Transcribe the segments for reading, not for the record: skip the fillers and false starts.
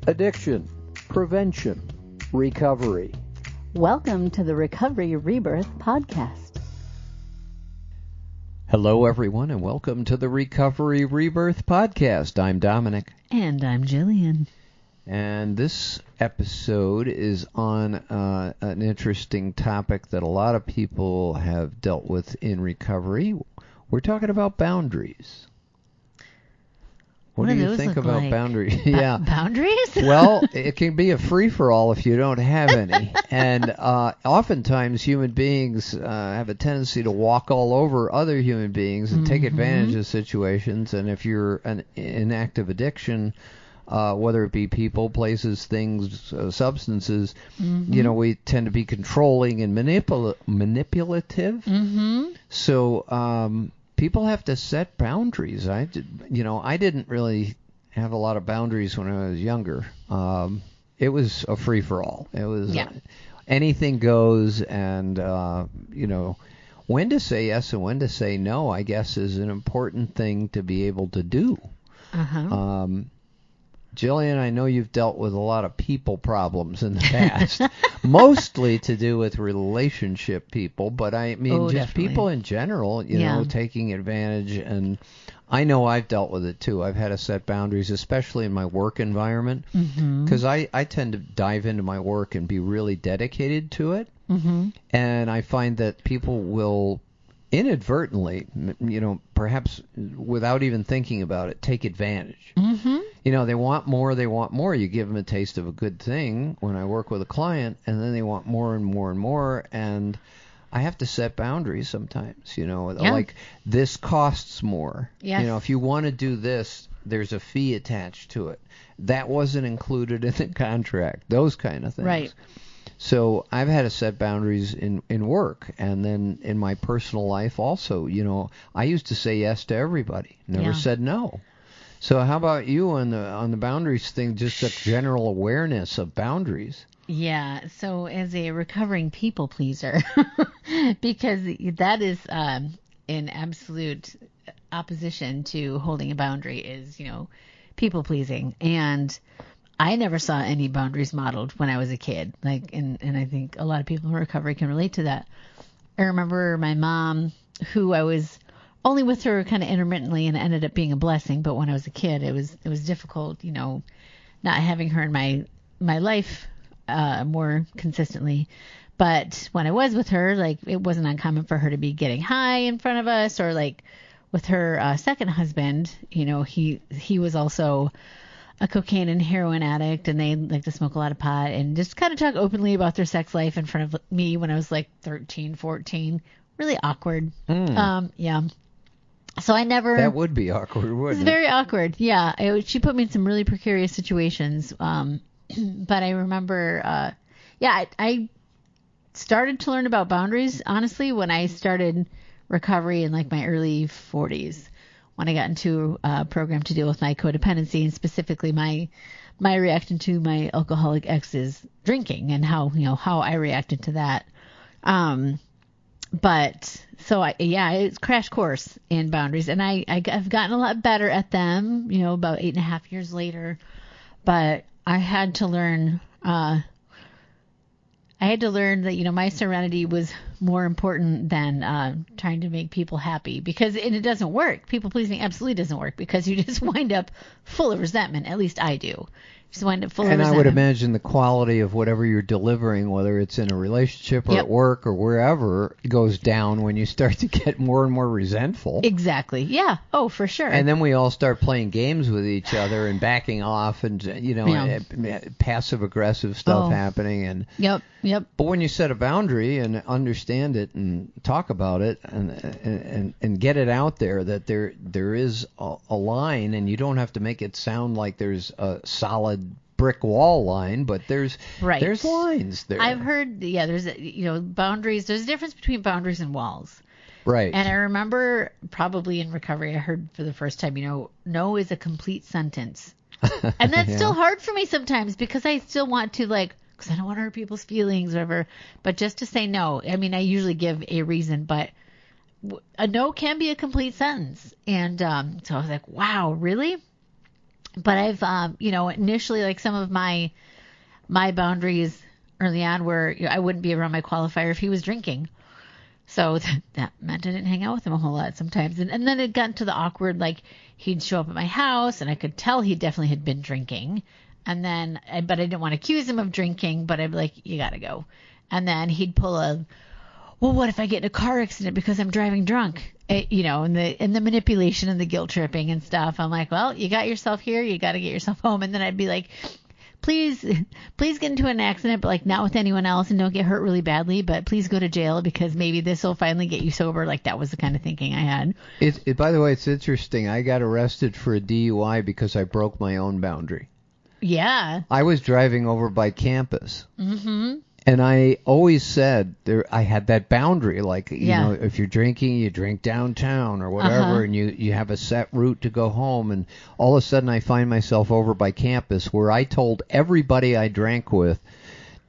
addiction, prevention, recovery. Welcome to the Recovery Rebirth Podcast. Hello, everyone, and welcome to the Recovery Rebirth Podcast. I'm Dominic. And I'm Jillian. And this episode is on an interesting topic that a lot of people have dealt with in recovery. We're talking about boundaries. What do you think about boundaries? Yeah, boundaries? Well, it can be a free-for-all if you don't have any. And oftentimes human beings have a tendency to walk all over other human beings and take advantage of situations. And if you're in active addiction, whether it be people, places, things, substances, you know, we tend to be controlling and manipulative. So people have to set boundaries. I didn't really have a lot of boundaries when I was younger. It was a free-for-all. It was anything goes, and when to say yes and when to say no, I guess, is an important thing to be able to do. Jillian, I know you've dealt with a lot of people problems in the past, mostly to do with relationship people, but I mean just definitely. people in general, you know, taking advantage. And I know I've dealt with it too. I've had to set boundaries, especially in my work environment, because I tend to dive into my work and be really dedicated to it. And I find that people will inadvertently, perhaps without even thinking about it, take advantage. They want more. You give them a taste of a good thing when I work with a client, and then they want more and more and more. And I have to set boundaries sometimes, like this costs more. If you want to do this, there's a fee attached to it. That wasn't included in the contract, those kind of things. Right. So I've had to set boundaries in work, and then in my personal life also. I used to say yes to everybody, never said no. So how about you on the boundaries thing, just a general awareness of boundaries? Yeah, so as a recovering people pleaser, because that is in absolute opposition to holding a boundary is, people pleasing. And I never saw any boundaries modeled when I was a kid. And I think a lot of people in recovery can relate to that. I remember my mom, who I was only with her kind of intermittently, and it ended up being a blessing. But when I was a kid, it was difficult, not having her in my life more consistently. But when I was with her, it wasn't uncommon for her to be getting high in front of us, or with her second husband, he was also a cocaine and heroin addict, and they like to smoke a lot of pot and just kind of talk openly about their sex life in front of me when I was 13, 14. Really awkward. So I never... That would be awkward, wouldn't it? It's very awkward, yeah. She put me in some really precarious situations. But I remember, I started to learn about boundaries, honestly, when I started recovery in my early 40s, when I got into a program to deal with my codependency, and specifically my reaction to my alcoholic ex's drinking, and how I reacted to that. But so it's crash course in boundaries, and I've gotten a lot better at them, about 8.5 years later. But I had to learn that, my serenity was more important than trying to make people happy, because it doesn't work. People pleasing absolutely doesn't work, because you just wind up full of resentment. At least I do. Just wind up full of resentment. And I would imagine the quality of whatever you're delivering, whether it's in a relationship or at work or wherever, goes down when you start to get more and more resentful. Exactly. Yeah. Oh, for sure. And then we all start playing games with each other and backing off, and passive aggressive stuff happening. And Yep. But when you set a boundary and understand it and talk about it and get it out there that there is a line, and you don't have to make it sound like there's a solid brick wall line, but there's lines there. I've heard there's boundaries. There's a difference between boundaries and walls. Right. And I remember probably in recovery I heard for the first time, no is a complete sentence. And that's still hard for me sometimes, because I still want to because I don't want to hurt people's feelings or whatever. But just to say no, I mean, I usually give a reason, but a no can be a complete sentence. And so I was like, wow, really? But I've, initially, like some of my boundaries early on were, I wouldn't be around my qualifier if he was drinking. So that meant I didn't hang out with him a whole lot sometimes. And then it got to the awkward, like he'd show up at my house and I could tell he definitely had been drinking. And then, but I didn't want to accuse him of drinking, but I'd be like, you got to go. And then he'd pull well, what if I get in a car accident because I'm driving drunk? And the manipulation and the guilt tripping and stuff. I'm like, well, you got yourself here. You got to get yourself home. And then I'd be like, please get into an accident, but like not with anyone else and don't get hurt really badly, but please go to jail because maybe this will finally get you sober. Like that was the kind of thinking I had. By the way, it's interesting. I got arrested for a DUI because I broke my own boundary. Yeah. I was driving over by campus. Mm-hmm. And I always said I had that boundary, like, if you're drinking, you drink downtown or whatever, and you have a set route to go home. And all of a sudden I find myself over by campus where I told everybody I drank with,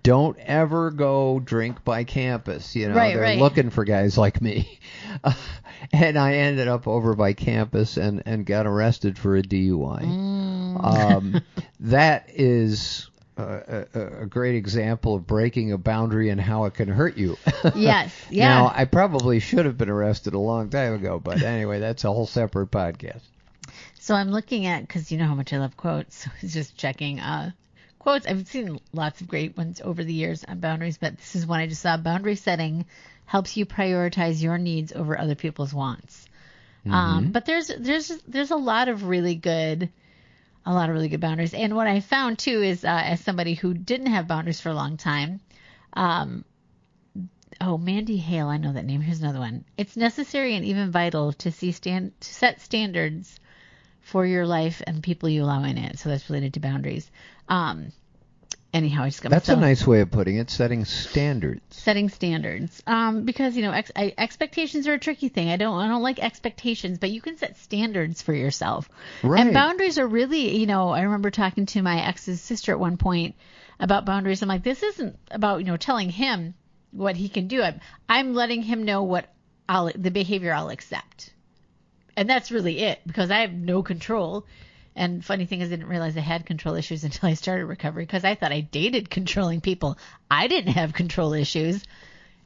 don't ever go drink by campus. They're looking for guys like me. And I ended up over by campus and got arrested for a DUI. That is a great example of breaking a boundary and how it can hurt you. Yes. Yeah. Now, I probably should have been arrested a long time ago, but anyway, that's a whole separate podcast. So I'm looking at, because you know how much I love quotes, so I was just checking quotes. I've seen lots of great ones over the years on boundaries, but this is one I just saw. Boundary setting helps you prioritize your needs over other people's wants. But there's a lot of really good boundaries. And what I found too is, as somebody who didn't have boundaries for a long time, Mandy Hale, I know that name. Here's another one. It's necessary and even vital to set standards for your life and people you allow in it. So that's related to boundaries. Anyhow, I just got That's a nice way of putting it, setting standards. Setting standards. Because, expectations are a tricky thing. I don't like expectations, but you can set standards for yourself. Right. And boundaries are really, I remember talking to my ex's sister at one point about boundaries. I'm like, this isn't about, telling him what he can do. I'm letting him know the behavior I'll accept. And that's really it, because I have no control. And funny thing is, I didn't realize I had control issues until I started recovery, because I thought I dated controlling people. I didn't have control issues.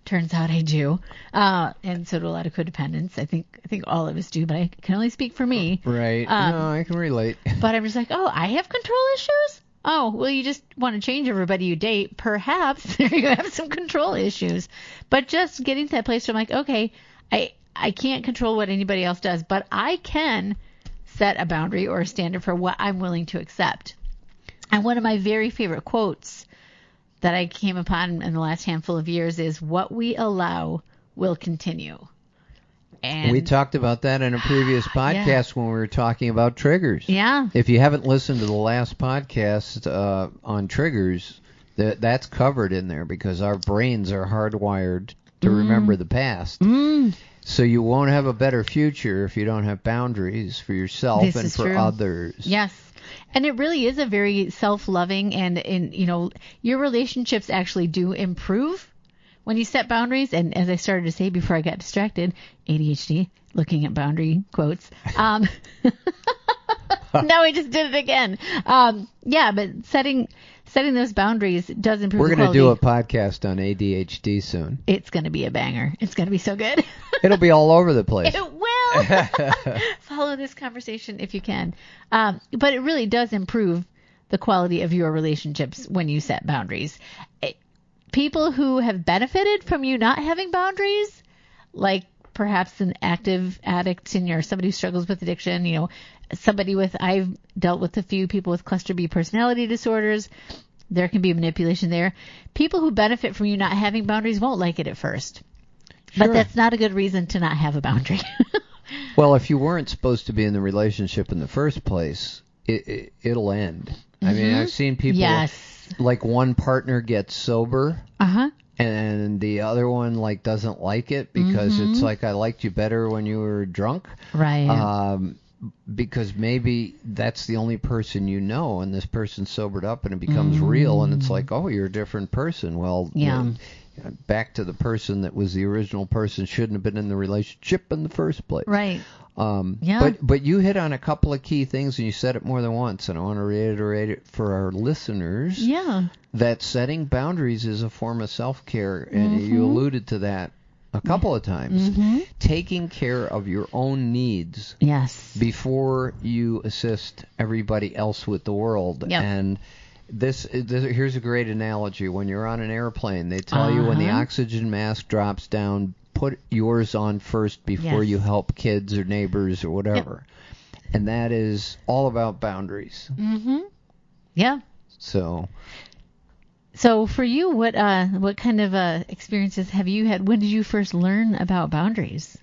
Turns out I do. And so do a lot of codependents. I think all of us do, but I can only speak for me. Right. No, I can relate. But I'm just like, I have control issues? Oh, well, you just want to change everybody you date. Perhaps you have some control issues. But just getting to that place where I'm like, okay, I can't control what anybody else does, but I can set a boundary or a standard for what I'm willing to accept. And one of my very favorite quotes that I came upon in the last handful of years is, what we allow will continue. And we talked about that in a previous podcast when we were talking about triggers. Yeah. If you haven't listened to the last podcast on triggers, that's covered in there, because our brains are hardwired to remember the past. So you won't have a better future if you don't have boundaries for yourself and for others. Yes. And it really is a very self-loving, and your relationships actually do improve when you set boundaries. And as I started to say before I got distracted, ADHD, looking at boundary quotes. Now I just did it again. But setting those boundaries does improve. We're going to do a podcast on ADHD soon. It's going to be a banger. It's going to be so good. It'll be all over the place. It will. Follow this conversation if you can. But it really does improve the quality of your relationships when you set boundaries. People who have benefited from you not having boundaries, like perhaps an active addict or somebody who struggles with addiction, I've dealt with a few people with cluster B personality disorders. There can be manipulation there. People who benefit from you not having boundaries won't like it at first. Sure. But that's not a good reason to not have a boundary. Well, if you weren't supposed to be in the relationship in the first place, it'll end. Mm-hmm. I mean, I've seen people, like one partner gets sober, and the other one doesn't like it because it's like, I liked you better when you were drunk. Right. because maybe that's the only person you know, and this person's sobered up and it becomes real, and it's like, oh, you're a different person. Well, back to the person that was the original person shouldn't have been in the relationship in the first place. Right. But you hit on a couple of key things, and you said it more than once, and I want to reiterate it for our listeners. Yeah. That setting boundaries is a form of self-care, and you alluded to that a couple of times. Taking care of your own needs before you assist everybody else with the world. And this here's a great analogy. When you're on an airplane, they tell you when the oxygen mask drops down, put yours on first before you help kids or neighbors or whatever. And that is all about boundaries. Yeah. So for you, what kind of experiences have you had? When did you first learn about boundaries?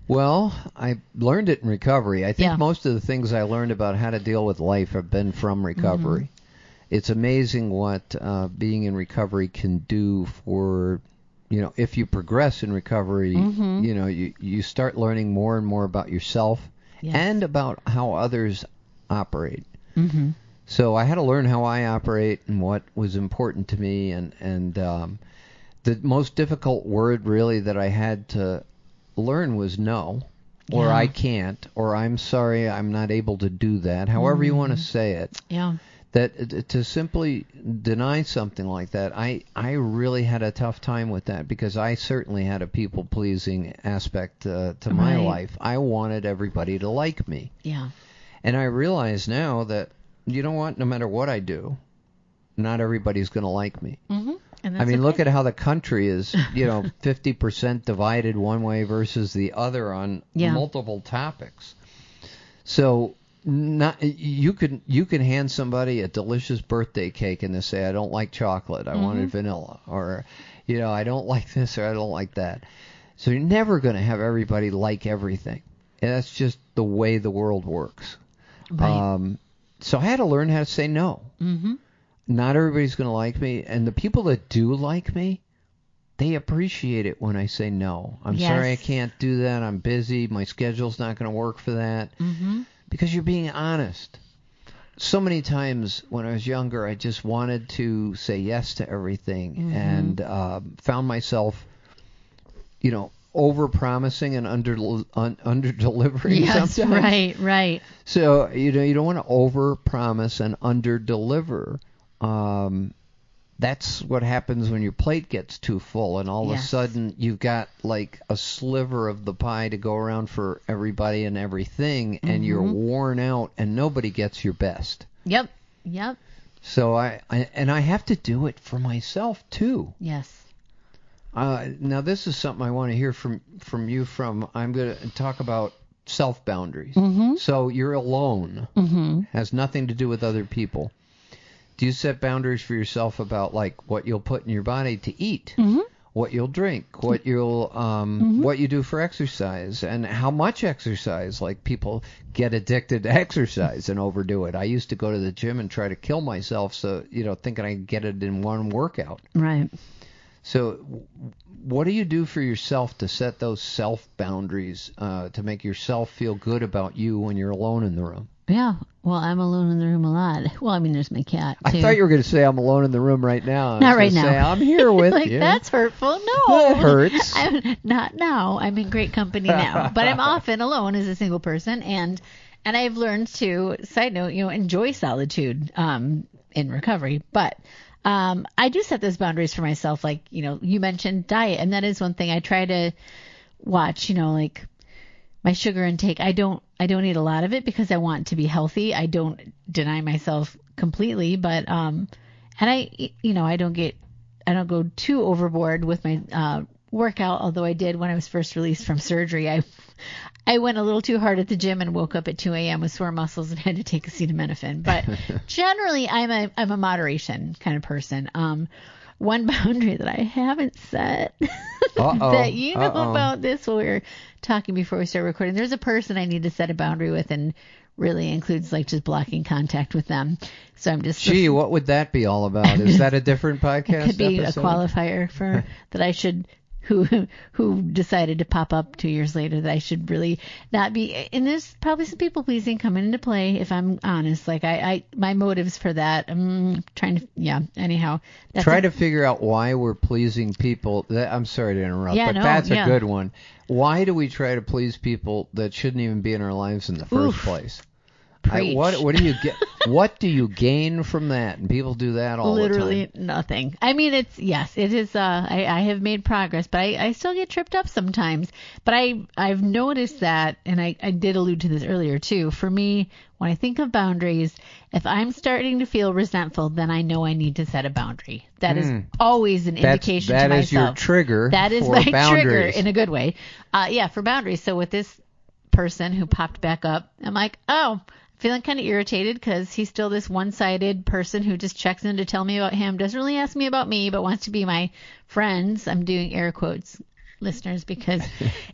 Well, I learned it in recovery. I think most of the things I learned about how to deal with life have been from recovery. It's amazing what being in recovery can do for, if you progress in recovery, you start learning more and more about yourself and about how others operate. So I had to learn how I operate and what was important to me, and the most difficult word really that I had to learn was no, or I can't, or I'm sorry, I'm not able to do that, however you want to say it. That to simply deny something like that, I really had a tough time with that, because I certainly had a people-pleasing aspect to my life. I wanted everybody to like me. And I realize now that, you know what, no matter what I do, not everybody's going to like me. I mean, look at how the country is, 50% divided one way versus the other on multiple topics. So you can hand somebody a delicious birthday cake and they say, I don't like chocolate, I wanted vanilla, or I don't like this, or I don't like that. So you're never going to have everybody like everything. And that's just the way the world works. So I had to learn how to say no. Not everybody's going to like me, and the people that do like me, they appreciate it when I say no. I'm sorry I can't do that. I'm busy. My schedule's not going to work for that. Because you're being honest. So many times when I was younger, I just wanted to say yes to everything, and found myself, over-promising and under-delivering sometimes. Right. So, you don't want to over-promise and under-deliver. That's what happens when your plate gets too full, and all of a sudden you've got like a sliver of the pie to go around for everybody and everything, and you're worn out, and nobody gets your best. Yep. So I have to do it for myself too. Now this is something I want to hear from you. I'm going to talk about self-boundaries. So you're alone. Has nothing to do with other people. Do you set boundaries for yourself about like what you'll put in your body to eat, what you'll drink, what you'll what you do for exercise, and how much exercise? Like people get addicted to exercise and overdo it. I used to go to the gym and try to kill myself, so thinking I could get it in one workout. Right. So what do you do for yourself to set those self boundaries to make yourself feel good about you when you're alone in the room? Yeah. Well, I'm alone in the room a lot. Well, I mean, there's my cat, too. I thought you were going to say I'm alone in the room right now. Not right now. Say, I'm here with you. That's hurtful. No. That hurts. Not now. I'm in great company now. But I'm often alone as a single person. And I've learned to, side note, enjoy solitude in recovery. But I do set those boundaries for myself. Like, you mentioned diet. And that is one thing I try to watch, like my sugar intake. I don't eat a lot of it because I want to be healthy. I don't deny myself completely, but and I don't go too overboard with my workout. Although I did when I was first released from surgery. I went a little too hard at the gym and woke up at 2 a.m. with sore muscles and had to take acetaminophen. But generally, I'm a moderation kind of person. One boundary that I haven't set that you know about this while we were talking before we started recording. There's a person I need to set a boundary with, and really includes like just blocking contact with them. So I'm just what would that be all about? Is that a different podcast? It could be episode? A qualifier for that I should who decided to pop up 2 years later that I should really not be. And there's probably some people pleasing coming into play, if I'm honest. Like my motives for that, I'm trying to, anyhow. Try to figure out why we're pleasing people. I'm sorry to interrupt, but that's a good one. Why do we try to please people that shouldn't even be in our lives in the first place? What do you get? What do you gain from that? And people do that all the time. Literally nothing. I mean, it is. I have made progress, but I still get tripped up sometimes. But I've noticed that, and I did allude to this earlier too. For me, when I think of boundaries, if I'm starting to feel resentful, then I know I need to set a boundary. That is always an indication to myself. That is your trigger. That is my trigger in a good way. For boundaries. So with this person who popped back up, I'm like, feeling kind of irritated because he's still this one-sided person who just checks in to tell me about him, doesn't really ask me about me, but wants to be my friends. I'm doing air quotes, listeners, because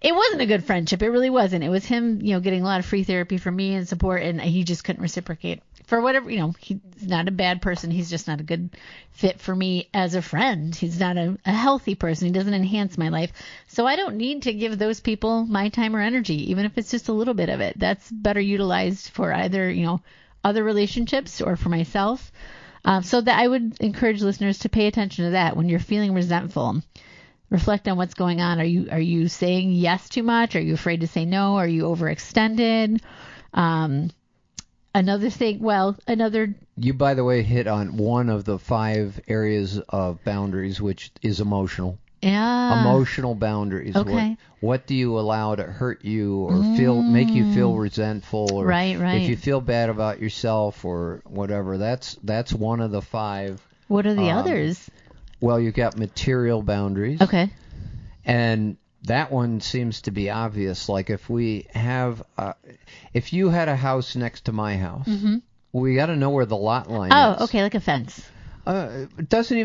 it wasn't a good friendship. It really wasn't. It was him, getting a lot of free therapy from me and support, and he just couldn't reciprocate. For whatever, he's not a bad person. He's just not a good fit for me as a friend. He's not a healthy person. He doesn't enhance my life. So I don't need to give those people my time or energy, even if it's just a little bit of it. That's better utilized for either, other relationships or for myself. So that I would encourage listeners to pay attention to that. When you're feeling resentful, reflect on what's going on. Are you saying yes too much? Are you afraid to say no? Are you overextended? You, by the way, hit on one of the 5 areas of boundaries, which is emotional. Yeah. Emotional boundaries. Okay. What do you allow to hurt you or make you feel resentful, or right. if you feel bad about yourself or whatever? That's one of the 5. What are the others? Well, you've got material boundaries. Okay. And that one seems to be obvious. Like if you had a house next to my house, we got to know where the lot line is. Oh, okay, like a fence. There doesn't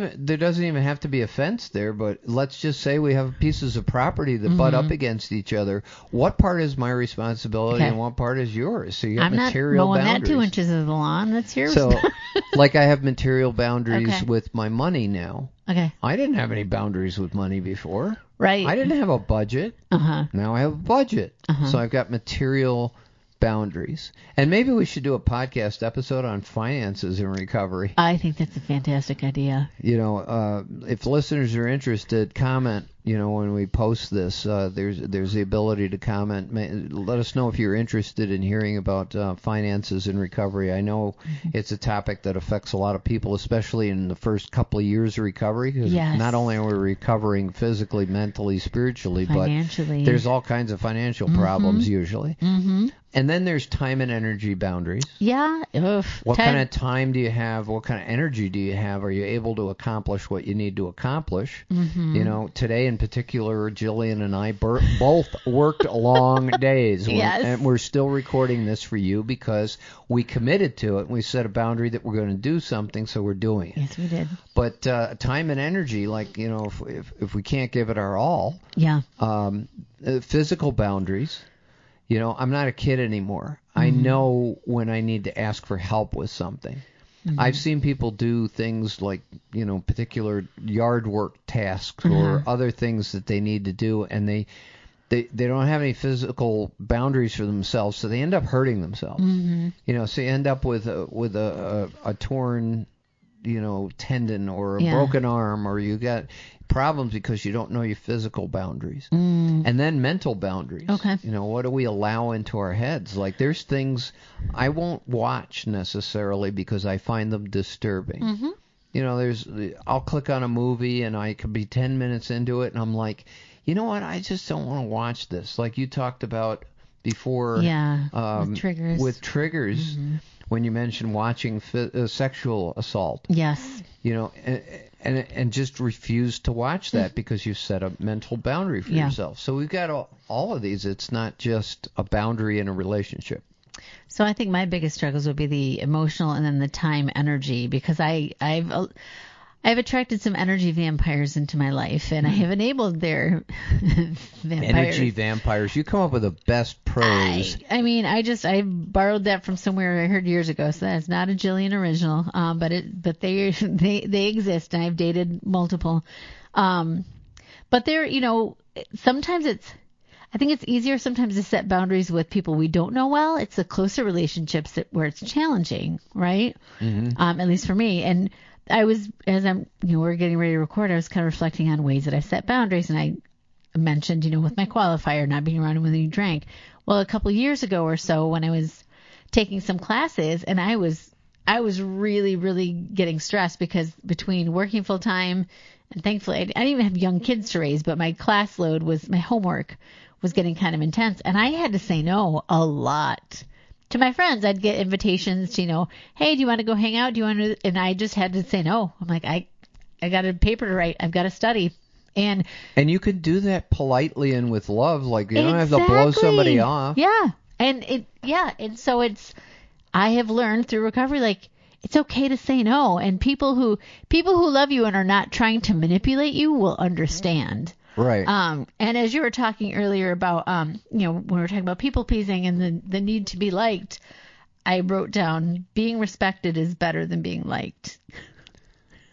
even have to be a fence there, but let's just say we have pieces of property that butt up against each other. What part is my responsibility and what part is yours? So you got material boundaries. I'm not mowing that 2 inches of the lawn. That's yours. So, like I have material boundaries with my money now. Okay. I didn't have any boundaries with money before. Right. I didn't have a budget. Now I have a budget. So I've got material boundaries. And maybe we should do a podcast episode on finances in recovery. I think that's a fantastic idea. If listeners are interested, comment. When we post this, there's the ability to comment. Let us know if you're interested in hearing about finances in recovery. I know it's a topic that affects a lot of people, especially in the first couple of years of recovery, because not only are we recovering physically, mentally, spiritually, but there's all kinds of financial problems usually. And then there's time and energy boundaries. Yeah. What kind of time do you have? What kind of energy do you have? Are you able to accomplish what you need to accomplish? Today in particular, Jillian and I both worked long days. And we're still recording this for you because we committed to it. And we set a boundary that we're going to do something, so we're doing it. Yes, we did. But time and energy, like, if we can't give it our all. Yeah. Physical boundaries. I'm not a kid anymore. I know when I need to ask for help with something. I've seen people do things like, particular yard work tasks or other things that they need to do, and they don't have any physical boundaries for themselves, so they end up hurting themselves. So you end up with a torn, tendon or a broken arm, or you got problems because you don't know your physical boundaries. And then mental boundaries. Okay. What do we allow into our heads? Like, there's things I won't watch necessarily because I find them disturbing. I'll click on a movie and I could be 10 minutes into it and I'm like, you know what? I just don't want to watch this. Like you talked about before. With triggers. When you mentioned watching sexual assault. Yes. And just refuse to watch that because you've set a mental boundary for yourself. So we've got all of these. It's not just a boundary in a relationship. So I think my biggest struggles would be the emotional and then the time energy, because I've attracted some energy vampires into my life, and I have enabled their vampires. Energy vampires. You come up with the best prose. I borrowed that from somewhere I heard years ago, so that's not a Jillian original, but they exist, and I've dated multiple. But sometimes I think it's easier sometimes to set boundaries with people we don't know well. It's the closer relationships where it's challenging, right? Mm-hmm. At least for me. And we're getting ready to record, I was kind of reflecting on ways that I set boundaries, and I mentioned, with my qualifier, not being around when you drank. Well, a couple of years ago or so, when I was taking some classes, and I was really, really getting stressed because between working full time, and thankfully I didn't even have young kids to raise, but my class load my homework was getting kind of intense, and I had to say no a lot to my friends. I'd get invitations to, hey, do you want to go hang out? Do you want to? And I just had to say no. I'm like, I got a paper to write. I've got to study. And you could do that politely and with love. Like, you don't have to blow somebody off. Yeah. And so I have learned through recovery, like, it's okay to say no. And people who love you and are not trying to manipulate you will understand. Right. And as you were talking earlier about, when we were talking about people pleasing and the need to be liked, I wrote down being respected is better than being liked.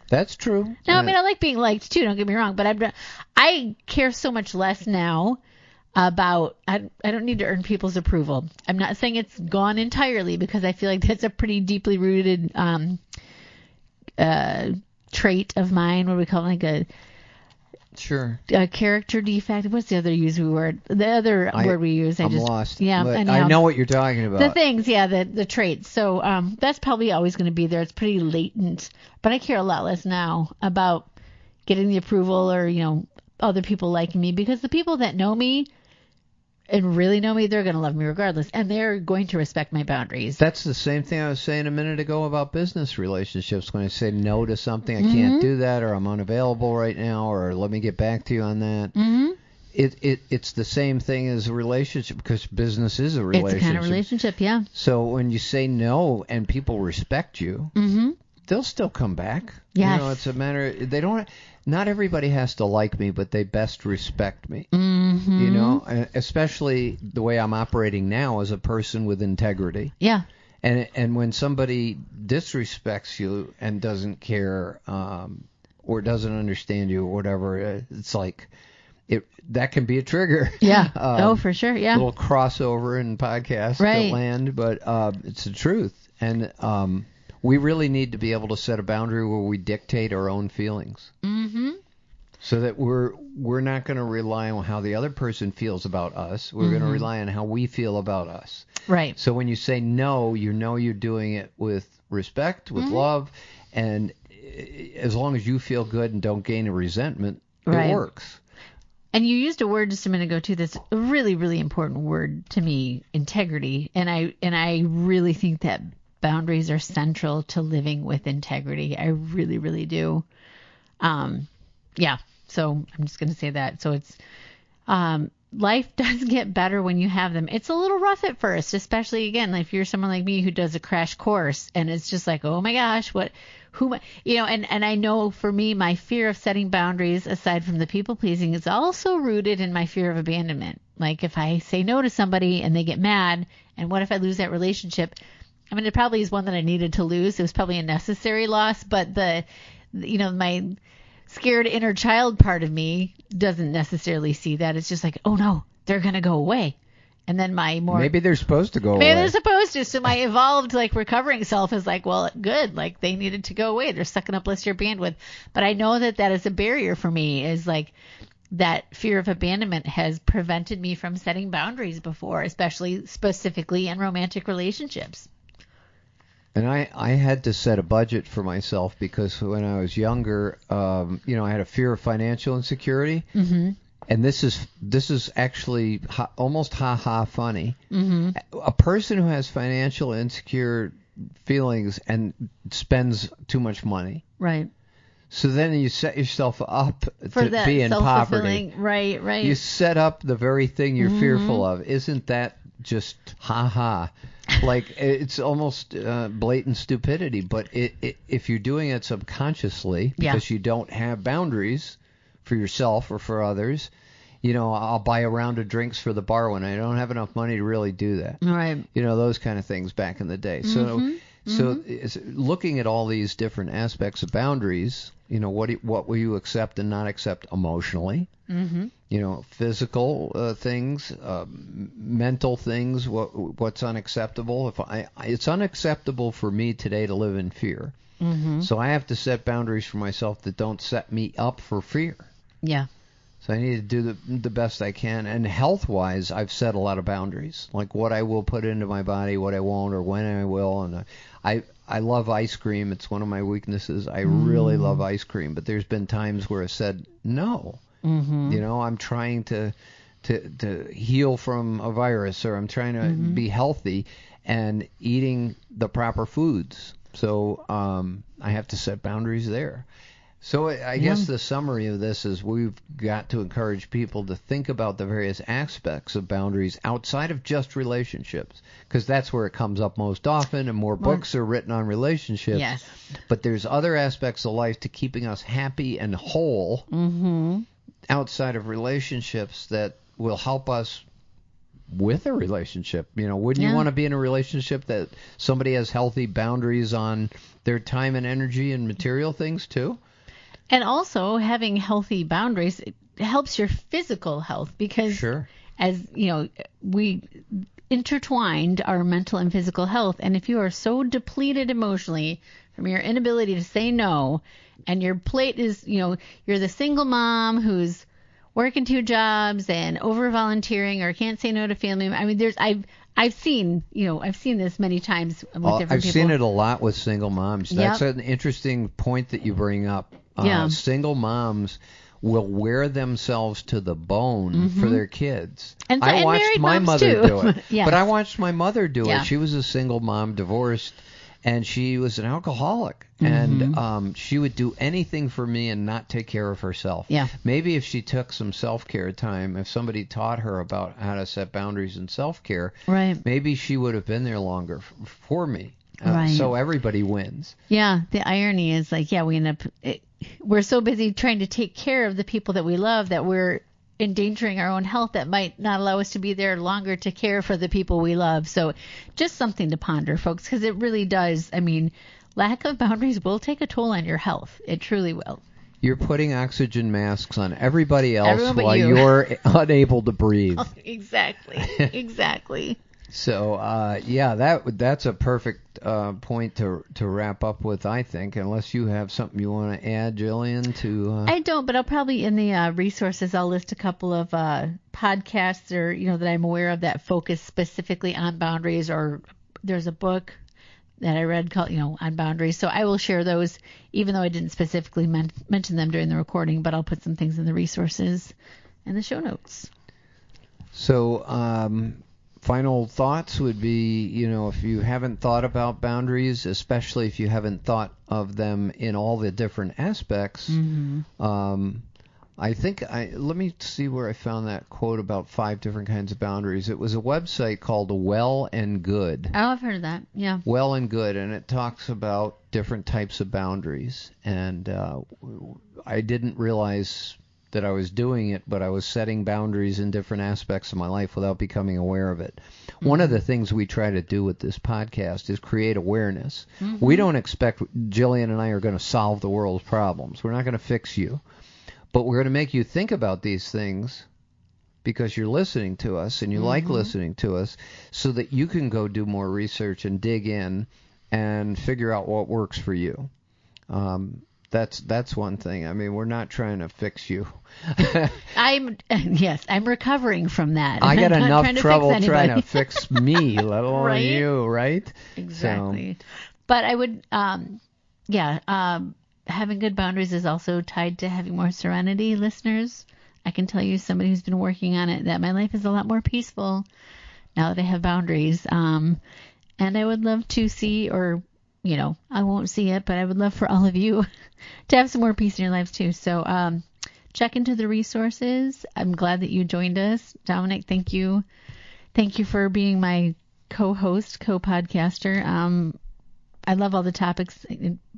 That's true. No, I mean, I like being liked too, don't get me wrong, but I care so much less now about, I don't need to earn people's approval. I'm not saying it's gone entirely, because I feel like that's a pretty deeply rooted trait of mine, what we call it, like a character defect. What's the other word? The other word we use. I'm lost. Yeah, I know what you're talking about. The things, yeah, the traits. So that's probably always going to be there. It's pretty latent. But I care a lot less now about getting the approval or, other people liking me, because the people that know me and really know me, they're going to love me regardless, and they're going to respect my boundaries. That's the same thing I was saying a minute ago about business relationships. When I say no to something, I can't do that, or I'm unavailable right now, or let me get back to you on that. Mm-hmm. It's the same thing as a relationship, because business is a relationship. It's a kind of relationship, yeah. So when you say no and people respect you, they'll still come back. Yes. It's a matter. Not everybody has to like me, but they best respect me. Mm-hmm. Especially the way I'm operating now as a person with integrity. Yeah. And when somebody disrespects you and doesn't care or doesn't understand you or whatever, it's like that can be a trigger. Yeah. For sure. Yeah. A little crossover in podcast land, but it's the truth. And we really need to be able to set a boundary where we dictate our own feelings. Mm-hmm. So that we're not going to rely on how the other person feels about us. We're going to rely on how we feel about us. Right. So when you say no, you're doing it with respect, with love, and as long as you feel good and don't gain a resentment, it works. And you used a word just a minute ago too that's a really, really important word to me, integrity. And I really think that boundaries are central to living with integrity. I really, really do. Yeah. So I'm just going to say that. So it's, life does get better when you have them. It's a little rough at first, especially again, if you're someone like me who does a crash course and it's just like, oh my gosh, and I know for me, my fear of setting boundaries, aside from the people pleasing, is also rooted in my fear of abandonment. Like if I say no to somebody and they get mad, and what if I lose that relationship? I mean, it probably is one that I needed to lose. It was probably a necessary loss, but my scared inner child part of me doesn't necessarily see that. It's just like, oh no, they're going to go away. And then maybe they're supposed to go away. Maybe they're supposed to. So my evolved recovering self is like, well, good. Like they needed to go away. They're sucking up less of your bandwidth. But I know that is a barrier for me, is like that fear of abandonment has prevented me from setting boundaries before, specifically in romantic relationships. And I had to set a budget for myself because when I was younger, I had a fear of financial insecurity. Mm-hmm. And this is actually almost ha-ha funny. Mm-hmm. A person who has financial insecure feelings and spends too much money. Right. So then you set yourself up to be in poverty. Right. You set up the very thing you're fearful of. Isn't that just ha-ha? Like, it's almost blatant stupidity, but if you're doing it subconsciously because you don't have boundaries for yourself or for others, I'll buy a round of drinks for the bar when I don't have enough money to really do that. Right. Those kind of things back in the day. So So it's looking at all these different aspects of boundaries, what will you accept and not accept emotionally? Physical things, mental things, what's unacceptable. It's unacceptable for me today to live in fear. So I have to set boundaries for myself that don't set me up for fear. Yeah. So I need to do the best I can. And health-wise, I've set a lot of boundaries, like what I will put into my body, what I won't, or when I will. And I love ice cream. It's one of my weaknesses. I really love ice cream. But there's been times where I said no. I'm trying to heal from a virus, or I'm trying to be healthy and eating the proper foods. So I have to set boundaries there. So I guess the summary of this is we've got to encourage people to think about the various aspects of boundaries outside of just relationships, because that's where it comes up most often, and more books are written on relationships. Yes. But there's other aspects of life to keeping us happy and whole outside of relationships that will help us with a relationship. Wouldn't you want to be in a relationship that somebody has healthy boundaries on their time and energy and material things too? And also having healthy boundaries helps your physical health, because as we intertwined our mental and physical health. And if you are so depleted emotionally from your inability to say no, and your plate is, you're the single mom who's working 2 jobs and over volunteering or can't say no to family. I mean, I've seen this many times with different people. I've seen it a lot with single moms. That's an interesting point that you bring up. Single moms will wear themselves to the bone for their kids. And I watched my mother do it. Yes. But I watched my mother do it. She was a single mom, divorced, and she was an alcoholic. And she would do anything for me and not take care of herself. Yeah. Maybe if she took some self-care time, if somebody taught her about how to set boundaries and self-care, maybe she would have been there longer for me. So everybody wins. Yeah, the irony is we end up, we're so busy trying to take care of the people that we love that we're endangering our own health that might not allow us to be there longer to care for the people we love. So just something to ponder, folks, because it really does. I mean, lack of boundaries will take a toll on your health. It truly will. You're putting oxygen masks on everybody else while you're unable to breathe. Exactly. So, that's a perfect point to wrap up with, I think, unless you have something you want to add, Jillian, to... I don't, but I'll probably, in the resources, I'll list a couple of podcasts that I'm aware of that focus specifically on boundaries, or there's a book that I read called, on boundaries. So I will share those, even though I didn't specifically mention them during the recording, but I'll put some things in the resources and the show notes. So, final thoughts would be, if you haven't thought about boundaries, especially if you haven't thought of them in all the different aspects, I think let me see where I found that quote about 5 different kinds of boundaries. It was a website called Well and Good. Oh, I've heard of that. Yeah. Well and Good, and it talks about different types of boundaries. And I didn't realize that I was doing it, but I was setting boundaries in different aspects of my life without becoming aware of it. One of the things we try to do with this podcast is create awareness. We don't expect Jillian and I are going to solve the world's problems. We're not going to fix you. But we're going to make you think about these things because you're listening to us and you like listening to us, so that you can go do more research and dig in and figure out what works for you. That's one thing. I mean, we're not trying to fix you. I'm recovering from that. I got enough trouble trying to fix me, let alone you, right? Exactly. So. But I would, having good boundaries is also tied to having more serenity, listeners. I can tell you, somebody who's been working on it, that my life is a lot more peaceful now that I have boundaries. And I would love to see, or, I won't see it, but I would love for all of you to have some more peace in your lives too. So check into the resources. I'm glad that you joined us. Dominic, thank you. Thank you for being my co-host, co-podcaster. I love all the topics.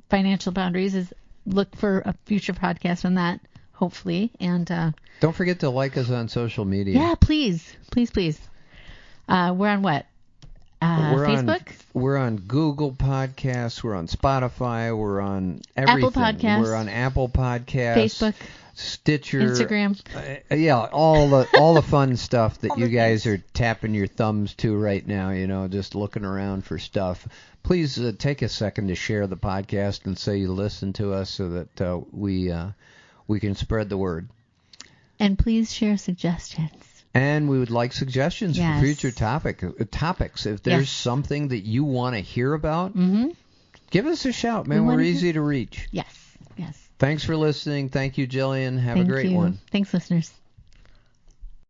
Financial boundaries look for a future podcast on that, hopefully. And don't forget to like us on social media. Yeah, please. We're on what? Facebook? We're on Google Podcasts. We're on Spotify. We're on everything. Apple Podcasts. We're on Apple Podcasts. Facebook. Stitcher. Instagram. Yeah, all the fun stuff that you guys are tapping your thumbs to right now, just looking around for stuff. Please take a second to share the podcast and say you listen to us so that we can spread the word. And please share suggestions. And we would like suggestions for future topics. If there's something that you want to hear about, give us a shout, man. We're easy to reach. Yes. Thanks for listening. Thank you, Jillian. Have a great one. Thanks, listeners.